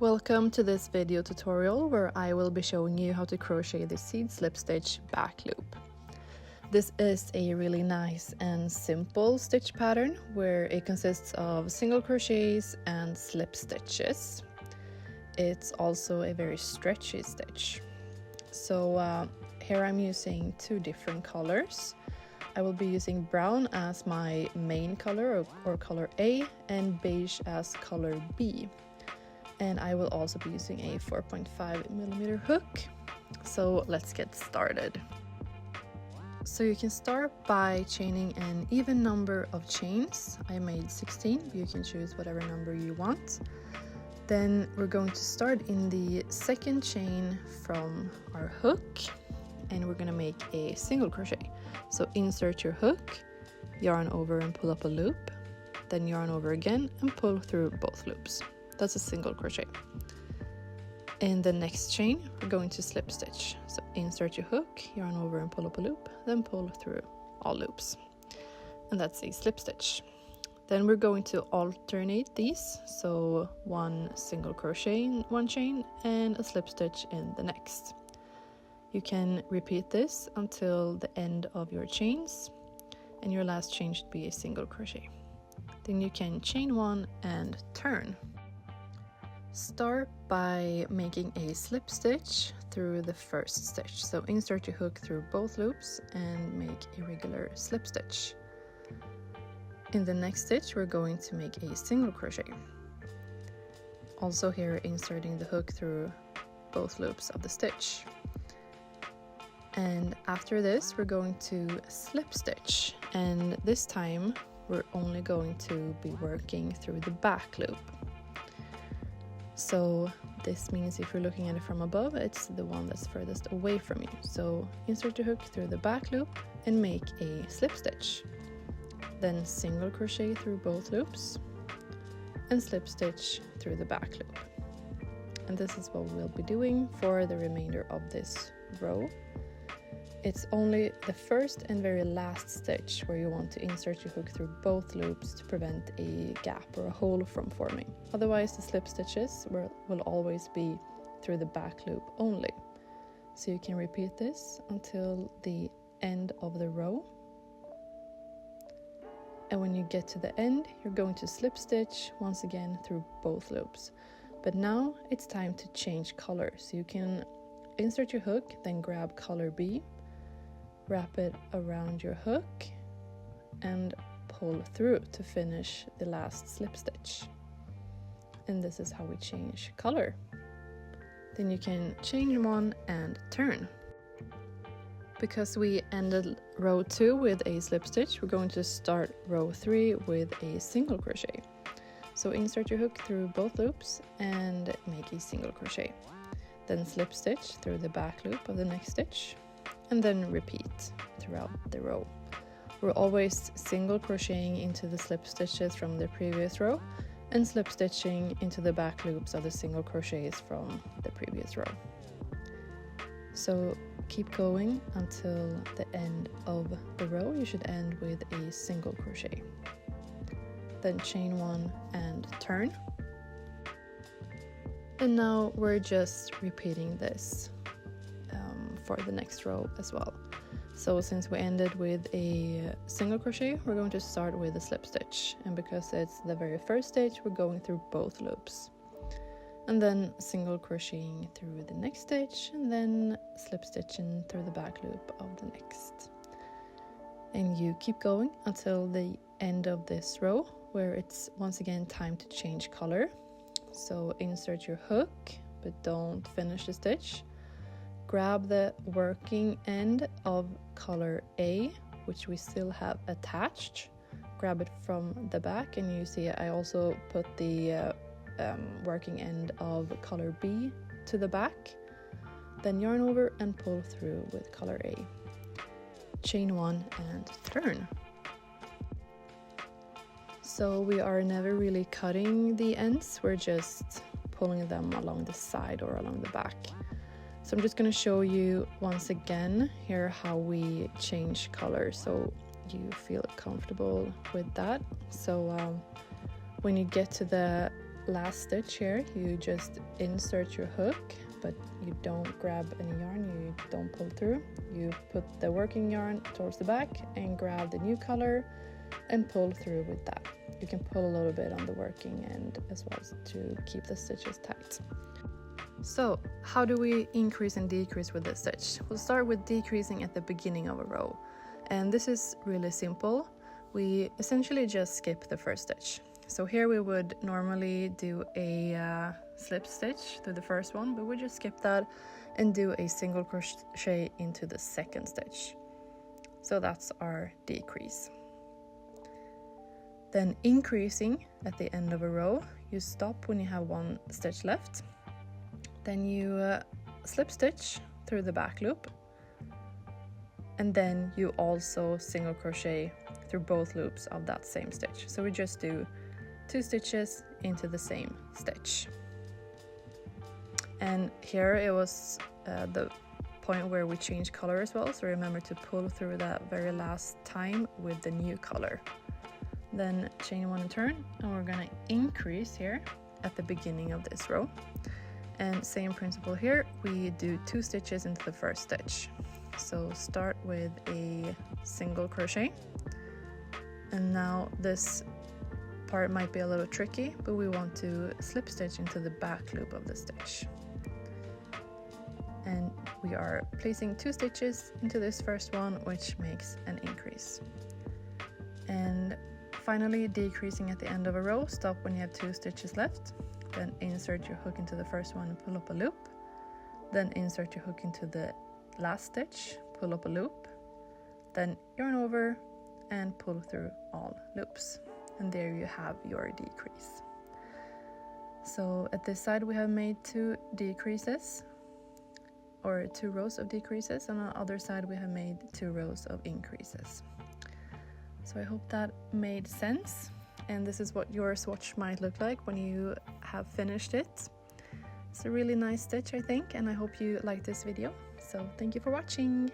Welcome to this video tutorial where I will be showing you how to crochet the seed slip stitch back loop. This is a really nice and simple stitch pattern where it consists of single crochets and slip stitches. It's also a very stretchy stitch. So here I'm using two different colors. I will be using brown as my main color or color A and beige as color B. And I will also be using a 4.5mm hook. So let's get started. So you can start by chaining an even number of chains. I made 16, you can choose whatever number you want. Then we're going to start in the second chain from our hook and we're going to make a single crochet. So insert your hook, yarn over and pull up a loop, then yarn over again and pull through both loops. That's a single crochet. In the next chain, we're going to slip stitch. So insert your hook, yarn over and pull up a loop, then pull through all loops. And that's a slip stitch. Then we're going to alternate these. So one single crochet in one chain and a slip stitch in the next. You can repeat this until the end of your chains, and your last chain should be a single crochet. Then you can chain one and turn. Start by making a slip stitch through the first stitch. So insert your hook through both loops and make a regular slip stitch. In the next stitch, we're going to make a single crochet. Also here, inserting the hook through both loops of the stitch. And after this, we're going to slip stitch. And this time, we're only going to be working through the back loop. So this means if you're looking at it from above, it's the one that's furthest away from you. So insert your hook through the back loop and make a slip stitch. Then single crochet through both loops and slip stitch through the back loop. And this is what we'll be doing for the remainder of this row. It's only the first and very last stitch where you want to insert your hook through both loops to prevent a gap or a hole from forming. Otherwise, the slip stitches will always be through the back loop only. So you can repeat this until the end of the row. And when you get to the end, you're going to slip stitch once again through both loops. But now it's time to change color. So you can insert your hook, then grab color B, wrap it around your hook and pull through to finish the last slip stitch. And this is how we change color. Then you can change one and turn. Because we ended row 2 with a slip stitch, we're going to start row 3 with a single crochet. So insert your hook through both loops and make a single crochet. Then slip stitch through the back loop of the next stitch, and then repeat throughout the row. We're always single crocheting into the slip stitches from the previous row and slip stitching into the back loops of the single crochets from the previous row. So keep going until the end of the row. You should end with a single crochet. Then chain one and turn. And now we're just repeating this for the next row as well. So since we ended with a single crochet, we're going to start with a slip stitch. And because it's the very first stitch, we're going through both loops. And then single crocheting through the next stitch, and then slip stitching through the back loop of the next. And you keep going until the end of this row, where it's once again time to change color. So insert your hook, but don't finish the stitch. Grab the working end of color A, which we still have attached. Grab it from the back, and you see I also put the working end of color B to the back. Then yarn over and pull through with color A. Chain one and turn. So we are never really cutting the ends, we're just pulling them along the side or along the back. So I'm just going to show you once again here how we change color so you feel comfortable with that. So when you get to the last stitch here, you just insert your hook, but you don't grab any yarn, you don't pull through. You put the working yarn towards the back and grab the new color and pull through with that. You can pull a little bit on the working end as well to keep the stitches tight. So how do we increase and decrease with this stitch? We'll start with decreasing at the beginning of a row, and this is really simple. We essentially just skip the first stitch. So here we would normally do a slip stitch through the first one, but we just skip that and do a single crochet into the second stitch. So that's our decrease. Then increasing at the end of a row, you stop when you have one stitch left. Then you slip stitch through the back loop, and then you also single crochet through both loops of that same stitch. So we just do 2 stitches into the same stitch. And here it was the point where we change color as well, so remember to pull through that very last time with the new color. Then chain 1 and turn, and we're gonna increase here at the beginning of this row. And same principle here, we do 2 stitches into the first stitch. So start with a single crochet, and now this part might be a little tricky, but we want to slip stitch into the back loop of the stitch. And we are placing 2 stitches into this first one, which makes an increase. And finally decreasing at the end of a row, stop when you have 2 stitches left, then insert your hook into the first one and pull up a loop, then insert your hook into the last stitch, pull up a loop, then yarn over and pull through all loops. And there you have your decrease. So at this side we have made 2 decreases, or 2 rows of decreases, and on the other side we have made 2 rows of increases. So I hope that made sense, and this is what your swatch might look like when you have finished it. It's a really nice stitch, I think, and I hope you like this video. So thank you for watching.